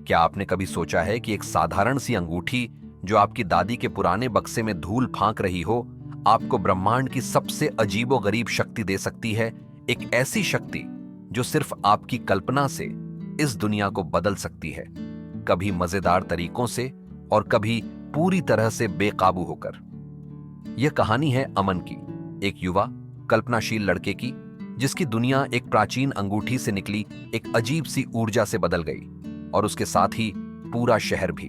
क्या आपने कभी सोचा है कि एक साधारण सी अंगूठी जो आपकी दादी के पुराने बक्से में धूल फांक रही हो, आपको ब्रह्मांड की सबसे अजीबोगरीब शक्ति दे सकती है? एक ऐसी शक्ति जो सिर्फ आपकी कल्पना से इस दुनिया को बदल सकती है, कभी मजेदार तरीकों से और कभी पूरी तरह से बेकाबू होकर। यह कहानी है अमन की, एक युवा कल्पनाशील लड़के की, जिसकी दुनिया एक प्राचीन अंगूठी से निकली एक अजीब सी ऊर्जा से बदल गई, और उसके साथ ही पूरा शहर भी।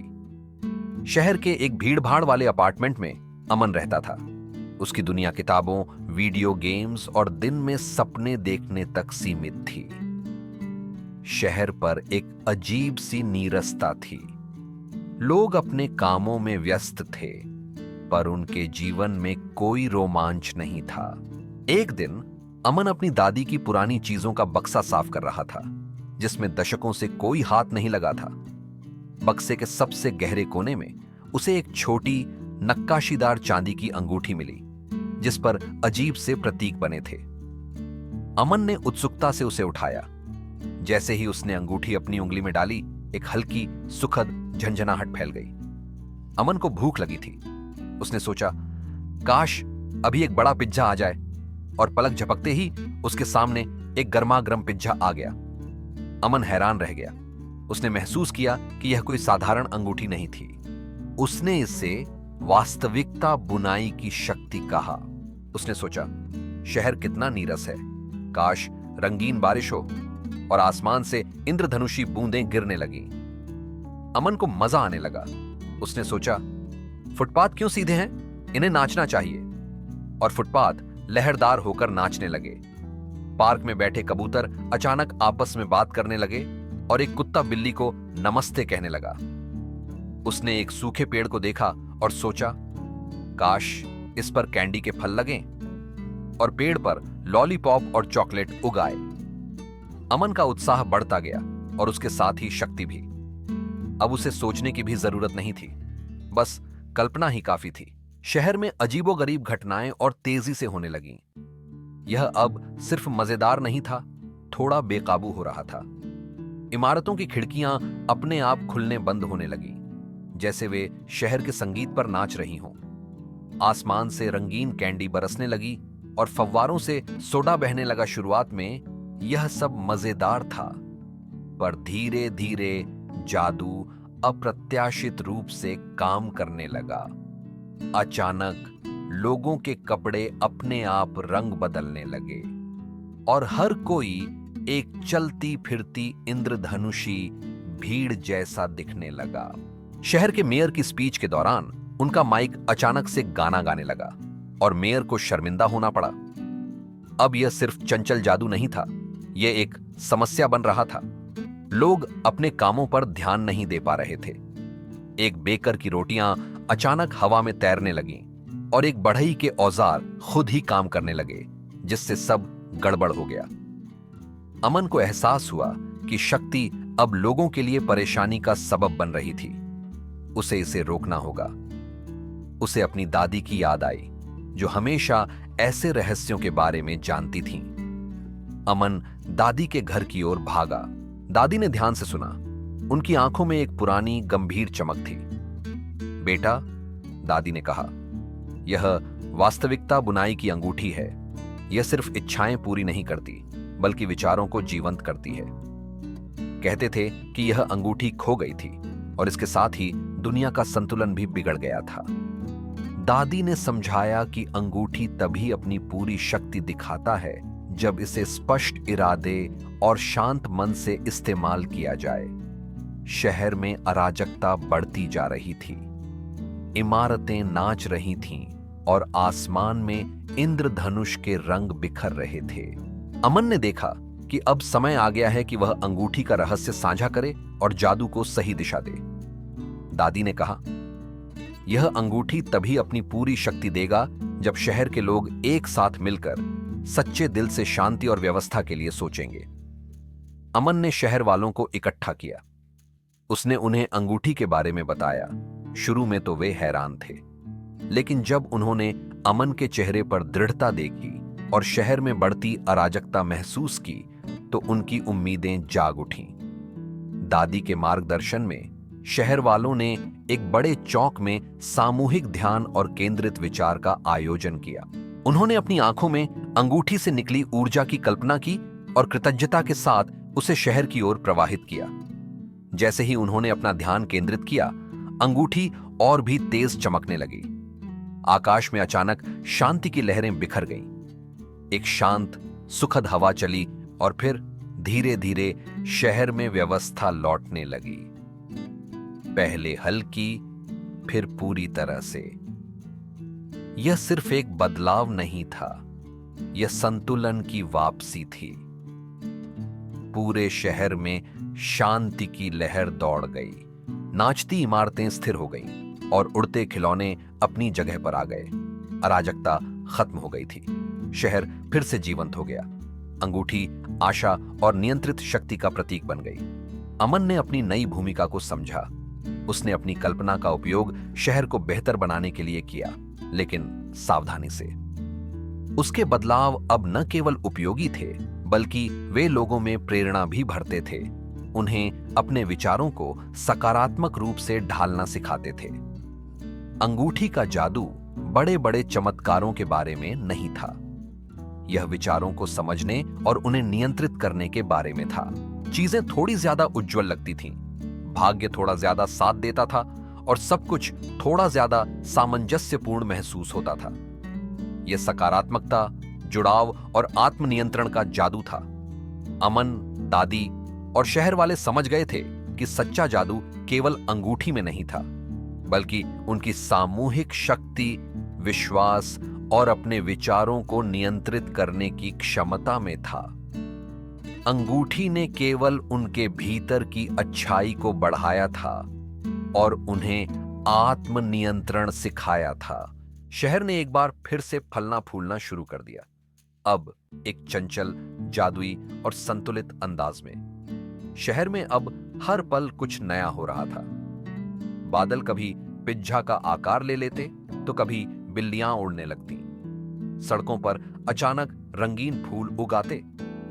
शहर के एक भीड़भाड़ वाले अपार्टमेंट में अमन रहता था। उसकी दुनिया किताबों, वीडियो गेम्स और दिन में सपने देखने तक सीमित थी। शहर पर एक अजीब सी नीरसता थी। लोग अपने कामों में व्यस्त थे, पर उनके जीवन में कोई रोमांच नहीं था। एक दिन अमन अपनी दादी की पुरानी चीजों का बक्सा साफ कर रहा था, जिसमें दशकों से कोई हाथ नहीं लगा था। बक्से के सबसे गहरे कोने में उसे एक छोटी नक्काशीदार चांदी की अंगूठी मिली, जिस पर अजीब से प्रतीक बने थे। अमन ने उत्सुकता से उसे उठाया। जैसे ही उसने अंगूठी अपनी उंगली में डाली, एक हल्की सुखद झंझनाहट फैल गई। अमन को भूख लगी थी। उसने सोचा, काश अभी एक बड़ा पिज्जा आ जाए, और पलक झपकते ही उसके सामने एक गर्मा गर्म पिज्जा आ गया। अमन हैरान रह गया। उसने महसूस किया कि यह कोई साधारण अंगूठी नहीं थी। उसने इसे वास्तविकता बुनाई की शक्ति कहा। उसने सोचा, शहर कितना नीरस है, काश रंगीन बारिश हो और आसमान से इंद्रधनुषी बूंदें गिरने लगी। अमन को मजा आने लगा। उसने सोचा, फुटपाथ क्यों सीधे हैं, इन्हें नाचना चाहिए। और फुटपाथ लहरदार होकर नाचने लगे। पार्क में बैठे कबूतर अचानक आपस में बात करने लगे, और एक कुत्ता बिल्ली को नमस्ते कहने लगा। उसने एक सूखे पेड़ को देखा और सोचा, काश इस पर कैंडी के फल लगें और पेड़ पर लॉलीपॉप और चॉकलेट उगाए। अमन का उत्साह बढ़ता गया, और उसके साथ ही शक्ति भी। अब उसे सोचने की भी जरूरत नहीं थी, बस कल्पना ही काफी थी। शहर में अजीबोगरीब घटनाएं और तेजी से होने लगीं। यह अब सिर्फ मजेदार नहीं था, थोड़ा बेकाबू हो रहा था। इमारतों की खिड़कियां अपने आप खुलने बंद होने लगीं, जैसे वे शहर के संगीत पर नाच रही हों। आसमान से रंगीन कैंडी बरसने लगी और फव्वारों से सोडा बहने लगा। शुरुआत में यह सब मजेदार था, पर धीरे धीरे जादू अप्रत्याशित रूप से काम करने लगा। अचानक लोगों के कपड़े अपने आप रंग बदलने लगे, और हर कोई एक चलती फिरती इंद्रधनुषी भीड़ जैसा दिखने लगा। शहर के मेयर की स्पीच के दौरान उनका माइक अचानक से गाना गाने लगा, और मेयर को शर्मिंदा होना पड़ा। अब यह सिर्फ चंचल जादू नहीं था, यह एक समस्या बन रहा था। लोग अपने कामों पर ध्यान नहीं दे पा रहे थे। एक बेकर की रोटियां अचानक हवा में तैरने लगीं, और एक बढ़ई के औजार खुद ही काम करने लगे, जिससे सब गड़बड़ हो गया। अमन को एहसास हुआ कि शक्ति अब लोगों के लिए परेशानी का सबब बन रही थी। उसे इसे रोकना होगा। उसे अपनी दादी की याद आई, जो हमेशा ऐसे रहस्यों के बारे में जानती थीं। अमन दादी के घर की ओर भागा। दादी ने ध्यान से सुना। उनकी आंखों में एक पुरानी गंभीर चमक थी। बेटा, दादी ने कहा, यह वास्तविकता बुनाई की अंगूठी है। यह सिर्फ इच्छाएं पूरी नहीं करती, बल्कि विचारों को जीवंत करती है। कहते थे कि यह अंगूठी खो गई थी, और इसके साथ ही दुनिया का संतुलन भी बिगड़ गया था। दादी ने समझाया कि अंगूठी तभी अपनी पूरी शक्ति दिखाता है जब इसे स्पष्ट इरादे और शांत मन से इस्तेमाल किया जाए। शहर में अराजकता बढ़ती जा रही थी। इमारतें नाच रही थीं, और आसमान में इंद्रधनुष के रंग बिखर रहे थे। अमन ने देखा कि अब समय आ गया है कि वह अंगूठी का रहस्य साझा करे और जादू को सही दिशा दे। दादी ने कहा, यह अंगूठी तभी अपनी पूरी शक्ति देगा जब शहर के लोग एक साथ मिलकर सच्चे दिल से शांति और व्यवस्था के लिए सोचेंगे। अमन ने शहर वालों को इकट्ठा किया। उसने उन्हें अंगूठी के बारे में बताया। शुरू में तो वे हैरान थे, लेकिन जब उन्होंने अमन के चेहरे पर दृढ़ता देखी और शहर में बढ़ती अराजकता महसूस की, तो उनकी उम्मीदें जाग उठीं। दादी के मार्गदर्शन में शहर वालों ने एक बड़े चौक में सामूहिक ध्यान और केंद्रित विचार का आयोजन किया। उन्होंने अपनी आंखों में अंगूठी से निकली ऊर्जा की कल्पना की और कृतज्ञता के साथ उसे शहर की ओर प्रवाहित किया। जैसे ही उन्होंने अपना ध्यान केंद्रित किया, अंगूठी और भी तेज चमकने लगी। आकाश में अचानक शांति की लहरें बिखर गईं। एक शांत, सुखद हवा चली और फिर धीरे धीरे शहर में व्यवस्था लौटने लगी। पहले हल्की, फिर पूरी तरह से। यह सिर्फ एक बदलाव नहीं था, यह संतुलन की वापसी थी। पूरे शहर में शांति की लहर दौड़ गई। नाचती इमारतें स्थिर हो गईं और उड़ते खिलौने अपनी जगह पर आ गए। अराजकता खत्म हो गई थी। शहर फिर से जीवंत हो गया। अंगूठी आशा और नियंत्रित शक्ति का प्रतीक बन गई। अमन ने अपनी नई भूमिका को समझा। उसने अपनी कल्पना का उपयोग शहर को बेहतर बनाने के लिए किया, लेकिन सावधानी से। उसके बदलाव अब न केवल उपयोगी थे, बल्कि वे लोगों में प्रेरणा भी भरते थे। उन्हें अपने विचारों को सकारात्मक रूप से ढालना सिखाते थे। अंगूठी का जादू बड़े बड़े चमत्कारों के बारे में नहीं था। यह विचारों को समझने और उन्हें नियंत्रित करने के बारे में था। चीजें थोड़ी ज्यादा उज्जवल लगती थीं, भाग्य थोड़ा ज्यादा साथ देता था और सब कुछ थोड़ा ज्यादा सामंजस्यपूर्ण महसूस होता था। यह सकारात्मकता, जुड़ाव और आत्मनियंत्रण का जादू था। अमन, दादी और शहर वाले समझ गए थे कि सच्चा जादू केवल अंगूठी में नहीं था, बल्कि उनकी सामूहिक शक्ति, विश्वास और अपने विचारों को नियंत्रित करने की क्षमता में था। अंगूठी ने केवल उनके भीतर की अच्छाई को बढ़ाया था और उन्हें आत्मनियंत्रण सिखाया था। शहर ने एक बार फिर से फलना फूलना शुरू कर दिया, अब एक चंचल, जादुई और संतुलित अंदाज में। शहर में अब हर पल कुछ नया हो रहा था। बादल कभी पिज्जा का आकार ले लेते तो कभी बिल्लियां उड़ने लगती। सड़कों पर अचानक रंगीन फूल उगाते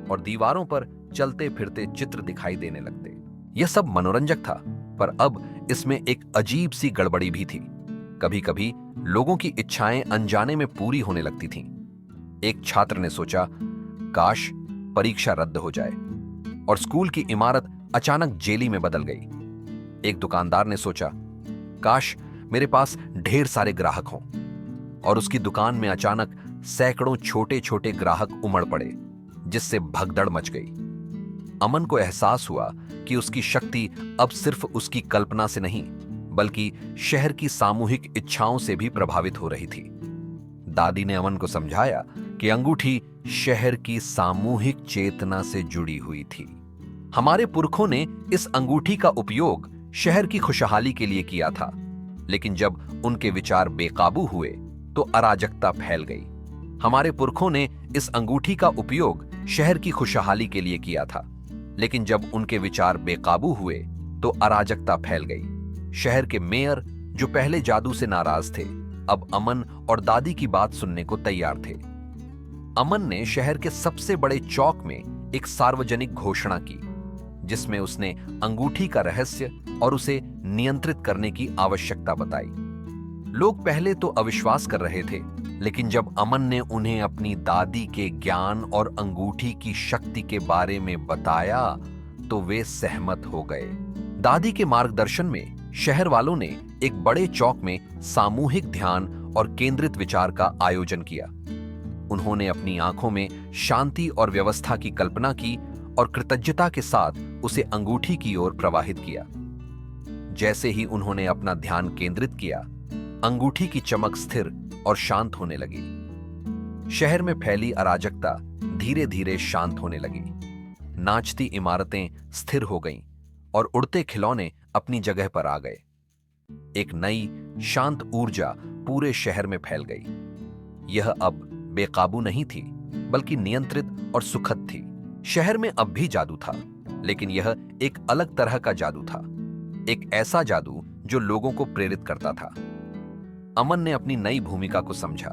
और दीवारों पर चलते फिरते चित्र दिखाई देने लगते। यह सब मनोरंजक था, पर अब इसमें एक अजीब सी गड़बड़ी भी थी। कभी कभी लोगों की इच्छाएं अनजाने में पूरी होने लगती थीं। एक छात्र ने सोचा, काश परीक्षा रद्द हो जाए, और स्कूल की इमारत अचानक जेली में बदल गई। एक दुकानदार ने सोचा, काश मेरे पास ढेर सारे ग्राहक हों, और उसकी दुकान में अचानक सैकड़ों छोटे छोटे ग्राहक उमड़ पड़े, जिससे भगदड़ मच गई। अमन को एहसास हुआ कि उसकी शक्ति अब सिर्फ उसकी कल्पना से नहीं, बल्कि शहर की सामूहिक इच्छाओं से भी प्रभावित हो रही थी। दादी ने अमन को समझाया कि अंगूठी शहर की सामूहिक चेतना से जुड़ी हुई थी। हमारे पुरखों ने इस अंगूठी का उपयोग शहर की खुशहाली के लिए किया था, लेकिन जब उनके विचार बेकाबू हुए तो अराजकता फैल गई। हमारे पुरखों ने इस अंगूठी का उपयोग शहर की खुशहाली के लिए किया था, लेकिन जब उनके विचार बेकाबू हुए तो अराजकता फैल गई। शहर के मेयर, जो पहले जादू से नाराज थे, अब अमन और दादी की बात सुनने को तैयार थे। अमन ने शहर के सबसे बड़े चौक में एक सार्वजनिक घोषणा की, जिसमें उसने अंगूठी का रहस्य और उसे नियंत्रित करने की आवश्यकता बताई। लोग पहले तो अविश्वास कर रहे थे, लेकिन जब अमन ने उन्हें अपनी दादी के ज्ञान और अंगूठी की शक्ति के बारे में बताया तो वे सहमत हो गए। दादी के मार्गदर्शन में शहर वालों ने एक बड़े चौक में सामूहिक ध्यान और केंद्रित विचार का आयोजन किया। उन्होंने अपनी आंखों में शांति और व्यवस्था की कल्पना की और कृतज्ञता के साथ उसे अंगूठी की ओर प्रवाहित किया। जैसे ही उन्होंने अपना ध्यान केंद्रित किया, अंगूठी की चमक स्थिर और शांत होने लगी। शहर में फैली अराजकता धीरे धीरे शांत होने लगी। नाचती इमारतें स्थिर हो गईं और उड़ते खिलौने अपनी जगह पर आ गए। एक नई शांत ऊर्जा पूरे शहर में फैल गई। यह अब बेकाबू नहीं थी, बल्कि नियंत्रित और सुखद थी। शहर में अब भी जादू था, लेकिन यह एक अलग तरह का जादू था। एक ऐसा जादू जो लोगों को प्रेरित करता था। अमन ने अपनी नई भूमिका को समझा।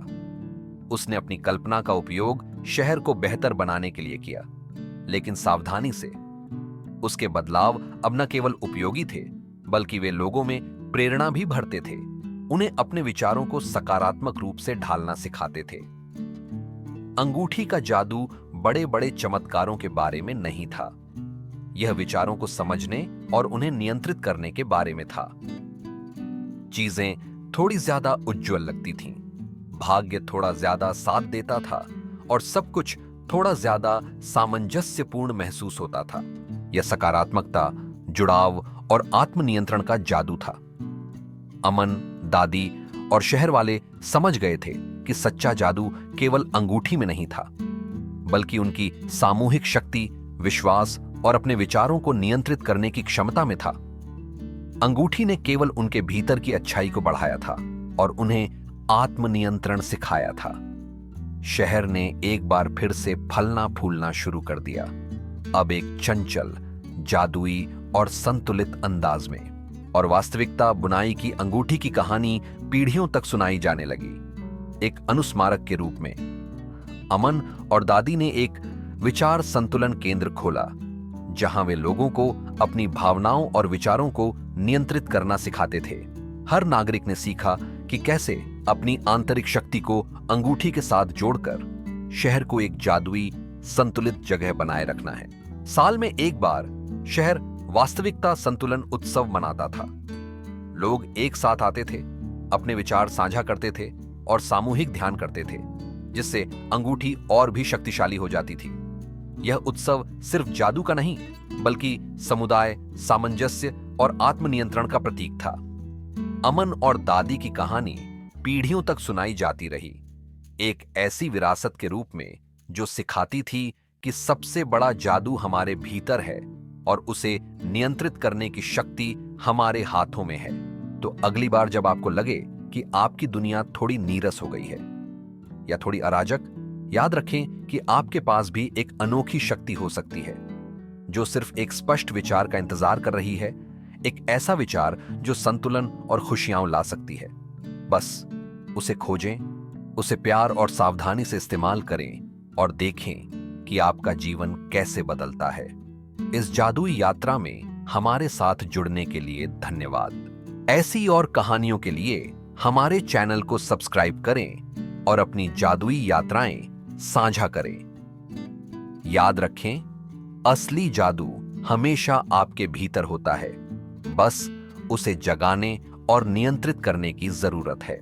उसने अपनी कल्पना का उपयोग शहर को बेहतर बनाने के लिए किया, लेकिन सावधानी से। उसके बदलाव अब न केवल उपयोगी थे, बल्कि वे लोगों में प्रेरणा भी भरते थे, उन्हें अपने विचारों को सकारात्मक रूप से ढालना सिखाते थे। अंगूठी का जादू बड़े बड़े चमत्कारों के बारे में नहीं था। यह विचारों को समझने और उन्हें नियंत्रित करने के बारे में था। चीजें थोड़ी ज्यादा उज्जवल लगती थीं, भाग्य थोड़ा ज्यादा साथ देता था और सब कुछ थोड़ा ज्यादा सामंजस्यपूर्ण महसूस होता था। यह सकारात्मकता, जुड़ाव और आत्मनियंत्रण का जादू था। अमन, दादी और शहर वाले समझ गए थे कि सच्चा जादू केवल अंगूठी में नहीं था, बल्कि उनकी सामूहिक शक्ति, विश्वास और अपने विचारों को नियंत्रित करने की क्षमता में था। अंगूठी ने केवल उनके भीतर की अच्छाई को बढ़ाया था और उन्हें आत्मनियंत्रण सिखाया था। शहर ने एक बार फिर से फलना फूलना शुरू कर दिया, अब एक चंचल, जादुई और संतुलित अंदाज में। और वास्तविकता बुनाई की अंगूठी की कहानी पीढ़ियों तक सुनाई जाने लगी, एक अनुस्मारक के रूप में। अमन और दादी ने एक विचार संतुलन केंद्र खोला, जहां वे लोगों को अपनी भावनाओं और विचारों को नियंत्रित करना सिखाते थे। हर नागरिक ने सीखा कि कैसे अपनी आंतरिक शक्ति को अंगूठी के साथ जोड़कर शहर को एक जादुई, संतुलित जगह बनाए रखना है। साल में एक बार शहर वास्तविकता संतुलन उत्सव मनाता था। लोग एक साथ आते थे, अपने विचार साझा करते थे और सामूहिक ध्यान करते थे, जिससे अंगूठी और भी शक्तिशाली हो जाती थी। यह उत्सव सिर्फ जादू का नहीं, बल्कि समुदाय, सामंजस्य और आत्मनियंत्रण का प्रतीक था। अमन और दादी की कहानी पीढ़ियों तक सुनाई जाती रही, एक ऐसी विरासत के रूप में जो सिखाती थी कि सबसे बड़ा जादू हमारे भीतर है और उसे नियंत्रित करने की शक्ति हमारे हाथों में है। तो अगली बार जब आपको लगे कि आपकी दुनिया थोड़ी नीरस हो गई है या थोड़ी अराजक, याद रखें कि आपके पास भी एक अनोखी शक्ति हो सकती है, जो सिर्फ एक स्पष्ट विचार का इंतजार कर रही है, एक ऐसा विचार जो संतुलन और खुशियां ला सकती है। बस उसे खोजें, उसे प्यार और सावधानी से इस्तेमाल करें और देखें कि आपका जीवन कैसे बदलता है। इस जादुई यात्रा में हमारे साथ जुड़ने के लिए धन्यवाद। ऐसी और कहानियों के लिए हमारे चैनल को सब्सक्राइब करें और अपनी जादुई यात्राएं साझा करें। याद रखें, असली जादू हमेशा आपके भीतर होता है, बस उसे जगाने और नियंत्रित करने की जरूरत है।